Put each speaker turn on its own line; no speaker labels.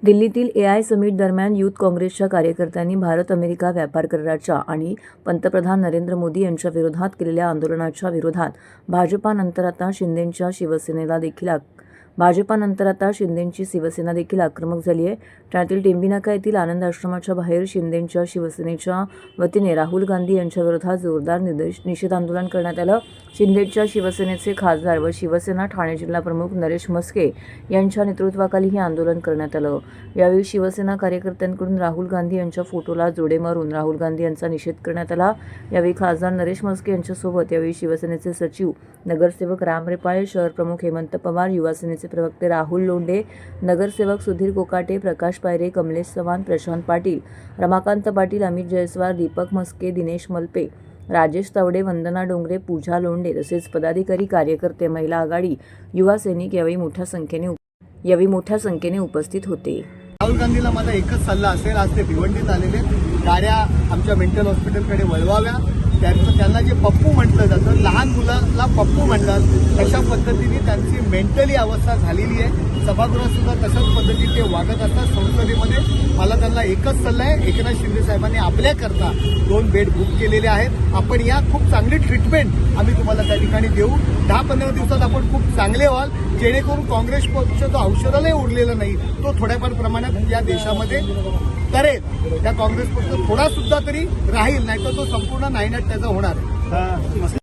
दिल्लीतील AI summit दरम्यान youth काँग्रेसच्या कार्यकर्त्यांनी भारत अमेरिका व्यापार कराराच्या आणि पंतप्रधान नरेंद्र मोदी यांच्या विरोधात केलेल्या आंदोलनाच्या विरोधात भाजपानंतर आता शिंदेंची शिवसेना देखील आक्रमक झाली आहे. ठाण्यातील टेंबीनाका येथील आनंद आश्रमाच्या बाहेर शिंदेंच्या शिवसेनेच्या वतीने राहुल गांधी यांच्या विरोधात जोरदार निषेध आंदोलन करण्यात आलं. शिंदेंच्या शिवसेनेचे खासदार व शिवसेना ठाणे जिल्हा प्रमुख नरेश म्हस्के यांच्या नेतृत्वाखाली हे आंदोलन करण्यात आलं. यावेळी शिवसेना कार्यकर्त्यांकडून राहुल गांधी यांच्या फोटोला जोडे मारून राहुल गांधी यांचा निषेध करण्यात आला. यावेळी खासदार नरेश म्हस्के यांच्यासोबत यावेळी शिवसेनेचे सचिव नगरसेवक राम रेपाळे, शहर प्रमुख हेमंत पवार, युवा सेनेचे प्रवक्ते राहुल लोंढे, नगरसेवक सुधीर कोकाटे, प्रकाश पायरे, कमलेश चव्हाण, प्रशांत पाटील, रमाकांत पाटील, अमित जयस्वाल, दीपक म्हस्के, दिनेश मलपे, राजेश तावडे, वंदना डोंगरे, पूजा लोंढे तसेच पदाधिकारी, कार्यकर्ते, महिला आघाडी, युवा सैनिक यावेळी मोठ्या संख्येने उपस्थित होते.
राहुल गांधीला माझा एकच सल्ला असेल, आज ते भिवंडीत आलेले, गाड्या आमच्या मेंटल हॉस्पिटलकडे वळवाव्या. त्यांना जे पप्पू म्हटलं जातं, लहान मुलाला पप्पू म्हणतात, तशा पद्धतीने त्यांची मेंटली अवस्था झालेली आहे. सभागृहात सुद्धा तशाच पद्धतीने ते वागत असतात. संसदेमध्ये मला त्यांना एकच सल्ला आहे, एकनाथ शिंदे साहेबांनी आपल्याकरता 2 बेड बुक केलेले आहेत. आपण या खूप चांगली ट्रीटमेंट आम्ही तुम्हाला त्या ठिकाणी देऊ. 10-15 दिवसात आपण खूप चांगले व्हाल, जेणेकरून काँग्रेस पक्ष जो औषधालाही उरलेला नाही तो थोड्याफार प्रमाणात या देशामध्ये करेल. त्या काँग्रेस पक्ष थोडा सुद्धा तरी राहील, नाही तर तो संपूर्ण नायनाट त्याचा होणार आहे.